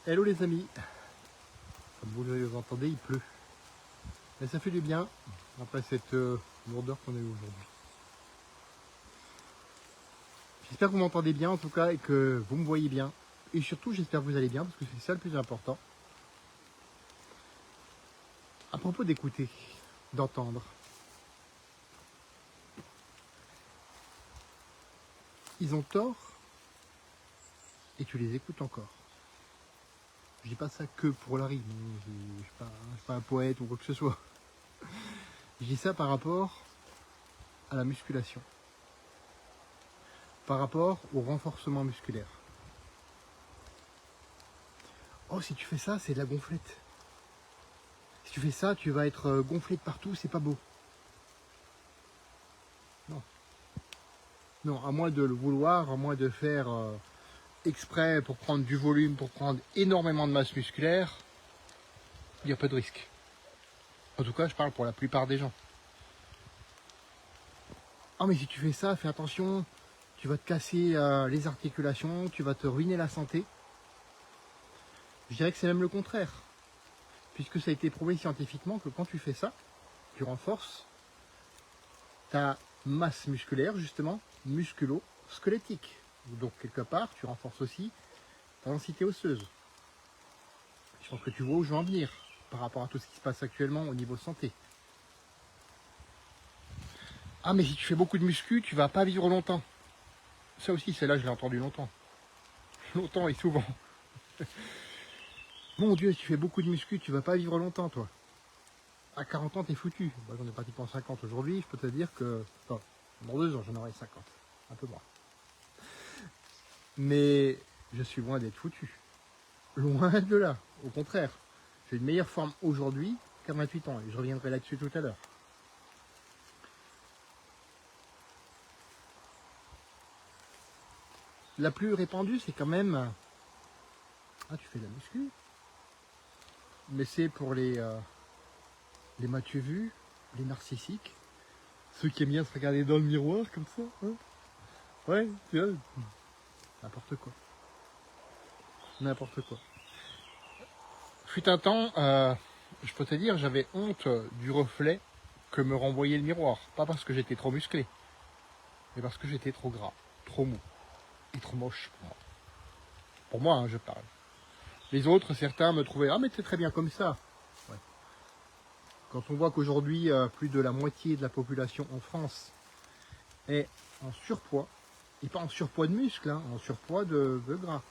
Hello les amis, comme vous les entendez, il pleut. Mais ça fait du bien après cette lourdeur qu'on a eue aujourd'hui. J'espère que vous m'entendez bien en tout cas et que vous me voyez bien. Et surtout j'espère que vous allez bien parce que c'est ça le plus important. À propos d'écouter, d'entendre. Ils ont tort et tu les écoutes encore. Je dis pas ça que pour la rime, je suis pas un poète ou quoi que ce soit. Je dis ça par rapport à la musculation. Par rapport au renforcement musculaire. Oh, si tu fais ça, c'est de la gonflette. Si tu fais ça, tu vas être gonflé de partout, c'est pas beau. Non. Non, à moins de le vouloir, à moins de faire exprès pour prendre du volume, pour prendre énormément de masse musculaire, il n'y a pas de risque. En tout cas, je parle pour la plupart des gens. Ah, mais si tu fais ça, fais attention, tu vas te casser les articulations, tu vas te ruiner la santé. Je dirais que c'est même le contraire. Puisque ça a été prouvé scientifiquement que quand tu fais ça, tu renforces ta masse musculaire, justement, musculo-squelettique. Donc, quelque part, tu renforces aussi ta densité osseuse. Je pense que tu vois où je veux en venir par rapport à tout ce qui se passe actuellement au niveau santé. Ah, mais si tu fais beaucoup de muscu, tu vas pas vivre longtemps. Ça aussi, celle-là, je l'ai entendu longtemps. Longtemps et souvent. Mon Dieu, si tu fais beaucoup de muscu, tu vas pas vivre longtemps, toi. À 40 ans, t'es foutu. Moi, j'en ai pratiquement 50 aujourd'hui. Je peux te dire que... Enfin, dans 2 ans, j'en aurai 50. Un peu moins. Mais je suis loin d'être foutu. Loin de là. Au contraire. J'ai une meilleure forme aujourd'hui qu'à 28 ans. Et je reviendrai là-dessus tout à l'heure. La plus répandue, c'est quand même... Ah, tu fais de la muscu. Mais c'est pour les m'as-tu vu, les narcissiques, ceux qui aiment bien se regarder dans le miroir comme ça. Hein, ouais, tu vois, n'importe quoi. N'importe quoi. Fut un temps, je peux te dire, j'avais honte du reflet que me renvoyait le miroir. Pas parce que j'étais trop musclé, mais parce que j'étais trop gras, trop mou et trop moche pour moi. Pour moi, hein, je parle. Les autres, certains me trouvaient, ah mais c'est très bien comme ça. Ouais. Quand on voit qu'aujourd'hui, plus de la moitié de la population en France est en surpoids, et pas en surpoids de muscles, hein, en surpoids de gras.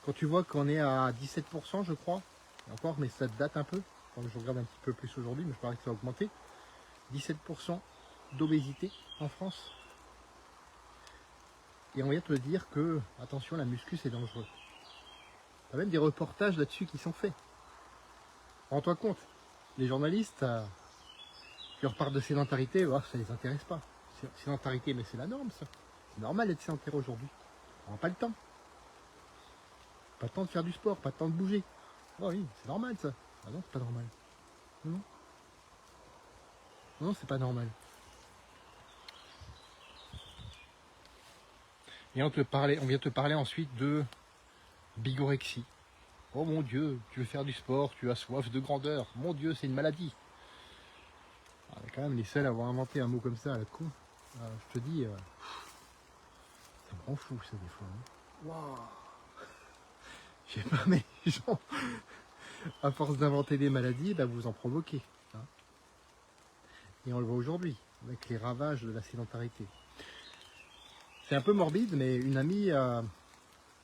Quand tu vois qu'on est à 17%, je crois, et encore, mais ça date un peu, quand je regarde un petit peu plus aujourd'hui, mais je parie que ça a augmenté, 17% d'obésité en France. Et on vient te dire que, attention, la muscu c'est dangereux. Il y a même des reportages là-dessus qui sont faits. Rends-toi compte, les journalistes qui leur parlent de sédentarité, oh, ça les intéresse pas. Sédentarité, mais c'est la norme ça. C'est normal d'être sédentaire aujourd'hui. On n'a pas le temps. Pas le temps de faire du sport, pas le temps de bouger. Oh oui, c'est normal ça. Ah non, c'est pas normal. Non, non, c'est pas normal. Et on vient te parler ensuite de bigorexie. Oh mon Dieu, tu veux faire du sport, tu as soif de grandeur. Mon Dieu, c'est une maladie. On est quand même les seuls à avoir inventé un mot comme ça à la con. Je te dis, ça me rend fou ça des fois. Hein. Waouh. Je sais pas, mais les gens, à force d'inventer des maladies, bah, vous en provoquez. Hein. Et on le voit aujourd'hui, avec les ravages de la sédentarité. C'est un peu morbide, mais une amie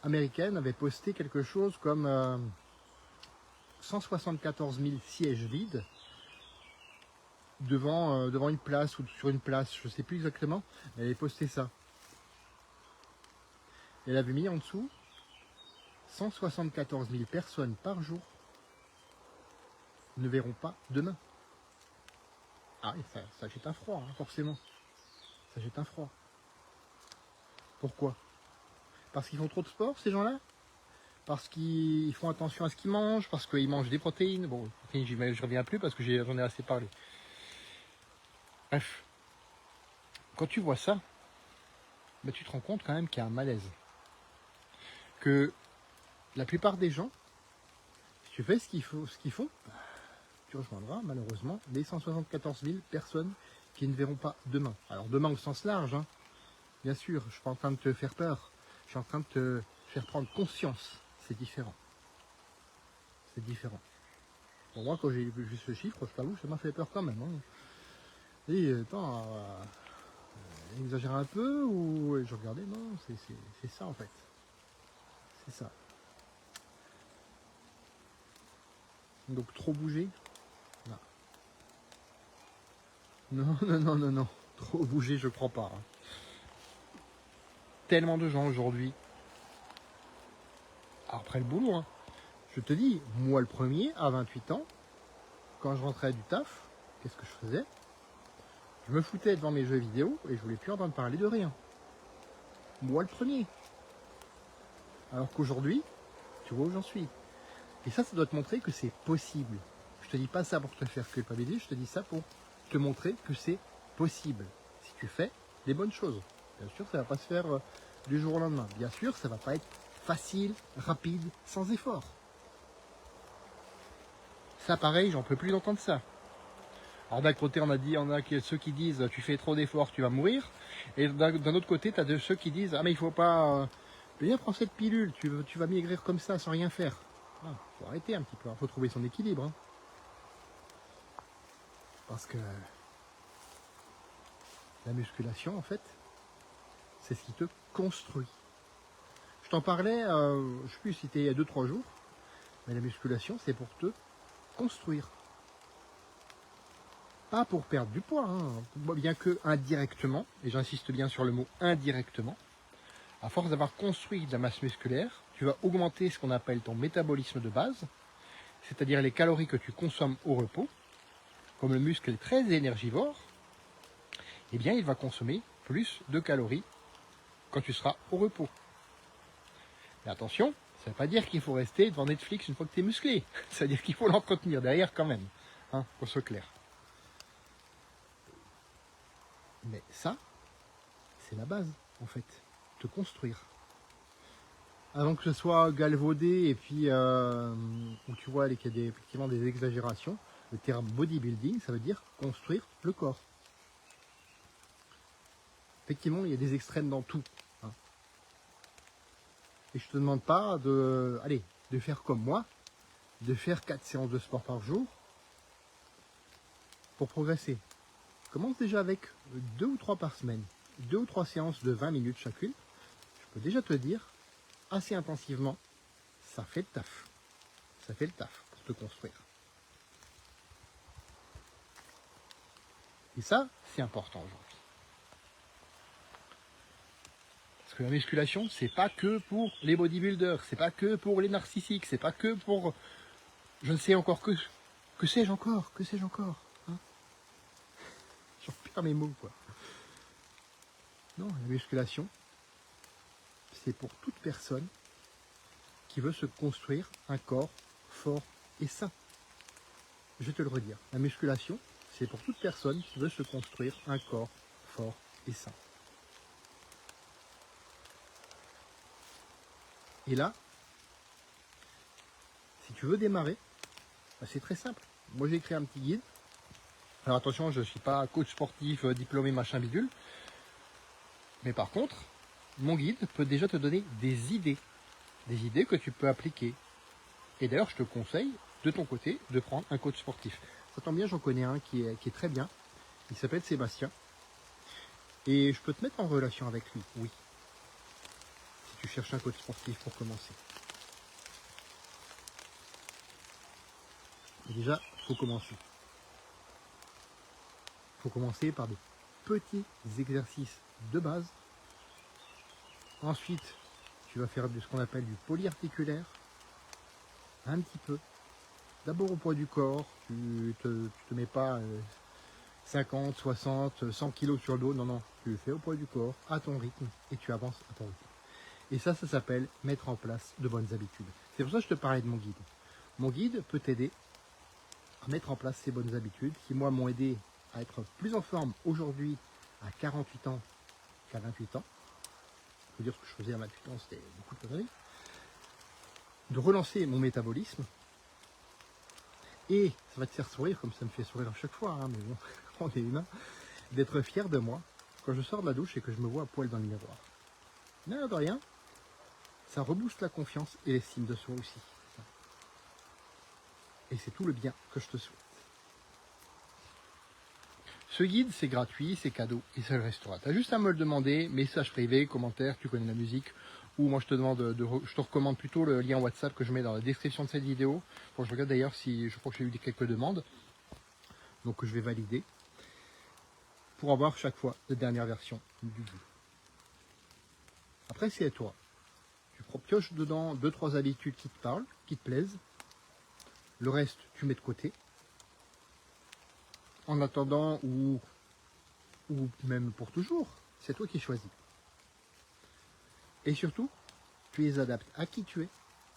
américaine avait posté quelque chose comme 174 000 sièges vides devant une place ou sur une place, je ne sais plus exactement. Elle avait posté ça. Elle avait mis en dessous 174 000 personnes par jour ne verront pas demain. Ah oui, ça jette un froid, hein, forcément. Ça jette un froid. Pourquoi? Parce qu'ils font trop de sport, ces gens-là? Parce qu'ils font attention à ce qu'ils mangent? Parce qu'ils mangent des protéines? Bon, les protéines, je reviens plus parce que j'en ai assez parlé. Bref. Quand tu vois ça, bah, tu te rends compte quand même qu'il y a un malaise. Que la plupart des gens, si tu fais ce qu'ils font, tu rejoindras malheureusement les 174 000 personnes qui ne verront pas demain. Alors demain au sens large, hein, bien sûr, je ne suis pas en train de te faire peur, je suis en train de te faire prendre conscience, c'est différent. C'est différent. Pour moi, quand j'ai vu ce chiffre, je t'avoue, ça m'a fait peur quand même. Hein. Et attends, exagère un peu ou je regardais, non, c'est ça en fait. C'est ça. Donc trop bouger, non. Non, non, non, non, non. Trop bouger, je crois pas. Hein. Tellement de gens aujourd'hui, après le boulot, hein, je te dis, moi le premier, à 28 ans, quand je rentrais du taf, qu'est-ce que je faisais? Je me foutais devant mes jeux vidéo et je voulais plus entendre parler de rien. Moi le premier. Alors qu'aujourd'hui, tu vois où j'en suis. Et ça doit te montrer que c'est possible. Je te dis pas ça pour te faire culpabiliser, je te dis ça pour te montrer que c'est possible. Si tu fais des bonnes choses. Bien sûr, ça ne va pas se faire du jour au lendemain. Bien sûr, ça ne va pas être facile, rapide, sans effort. Ça, pareil, j'en peux plus d'entendre ça. Alors d'un côté, on a ceux qui disent tu fais trop d'efforts, tu vas mourir. Et d'un autre côté, tu as ceux qui disent ah mais il faut pas bien prendre cette pilule, tu vas maigrir comme ça sans rien faire. Ah, faut arrêter un petit peu, il faut trouver son équilibre. Hein. Parce que la musculation, en fait, c'est ce qui te construit. Je t'en parlais, je ne sais plus si c'était il y a 2-3 jours, mais la musculation, c'est pour te construire. Pas pour perdre du poids, hein. Bien que indirectement, et j'insiste bien sur le mot indirectement, à force d'avoir construit de la masse musculaire, tu vas augmenter ce qu'on appelle ton métabolisme de base, c'est-à-dire les calories que tu consommes au repos. Comme le muscle est très énergivore, eh bien il va consommer plus de calories quand tu seras au repos. Mais attention, ça ne veut pas dire qu'il faut rester devant Netflix une fois que tu es musclé. Ça veut dire qu'il faut l'entretenir derrière quand même, hein, pour se clair. Mais ça, c'est la base, en fait, te construire. Avant que ce soit galvaudé et puis où tu vois qu'il y a effectivement des exagérations, le terme bodybuilding, ça veut dire construire le corps. Effectivement, il y a des extrêmes dans tout. Hein. Et je te demande pas de faire comme moi, de faire 4 séances de sport par jour pour progresser. Commence déjà avec 2 ou 3 par semaine, 2 ou 3 séances de 20 minutes chacune. Je peux déjà te dire, assez intensivement, ça fait le taf. Ça fait le taf pour te construire. Et ça, c'est important aujourd'hui. Parce que la musculation, c'est pas que pour les bodybuilders, c'est pas que pour les narcissiques, c'est pas que pour, je ne sais encore que sais-je encore, hein. J'en perds mes mots, quoi. Non, la musculation, c'est pour toute personne qui veut se construire un corps fort et sain. Je vais te le redire. La musculation, c'est pour toute personne qui veut se construire un corps fort et sain. Et là, si tu veux démarrer, bah c'est très simple. Moi, j'ai écrit un petit guide. Alors attention, je ne suis pas coach sportif, diplômé, machin bidule. Mais par contre, mon guide peut déjà te donner des idées que tu peux appliquer. Et d'ailleurs, je te conseille, de ton côté, de prendre un coach sportif. Ça tombe bien, j'en connais un qui est très bien. Il s'appelle Sébastien. Et je peux te mettre en relation avec lui, oui. Si tu cherches un coach sportif pour commencer. Et déjà, il faut commencer. Il faut commencer par des petits exercices de base. Ensuite, tu vas faire ce qu'on appelle du polyarticulaire. Un petit peu. D'abord au poids du corps. Tu te mets pas 50, 60, 100 kilos sur le dos. Non, non. Tu le fais au poids du corps, à ton rythme, et tu avances à ton rythme. Et ça s'appelle mettre en place de bonnes habitudes. C'est pour ça que je te parlais de mon guide. Mon guide peut t'aider à mettre en place ces bonnes habitudes qui, moi, m'ont aidé à être plus en forme aujourd'hui à 48 ans qu'à 28 ans. Il faut dire ce que je faisais à 28 ans, c'était beaucoup de conneries. de relancer mon métabolisme. Et ça va te faire sourire, comme ça me fait sourire à chaque fois, hein, mais bon, on est humain, d'être fier de moi quand je sors de la douche et que je me vois à poil dans le miroir. Non, de rien, ça rebooste la confiance et l'estime de soi aussi. Et c'est tout le bien que je te souhaite. Ce guide, c'est gratuit, c'est cadeau et ça le restera. Tu as juste à me le demander, message privé, commentaire, tu connais la musique, ou moi je te demande je te recommande plutôt le lien WhatsApp que je mets dans la description de cette vidéo. Bon, je regarde d'ailleurs si je crois que j'ai eu quelques demandes, donc je vais valider pour avoir chaque fois la dernière version du guide. Après, c'est à toi. Tu pioches dedans 2-3 habitudes qui te parlent, qui te plaisent. Le reste, tu mets de côté. En attendant ou même pour toujours, c'est toi qui choisis. Et surtout, tu les adaptes à qui tu es,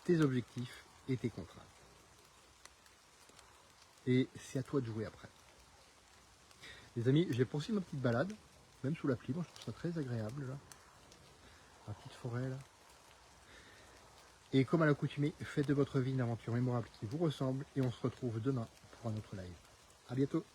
tes objectifs et tes contraintes. Et c'est à toi de jouer après. Les amis, j'ai poursuivi ma petite balade, même sous la pluie, moi je trouve ça très agréable là. La petite forêt là. Et comme à l'accoutumée, faites de votre vie une aventure mémorable qui vous ressemble et on se retrouve demain pour un autre live. À bientôt.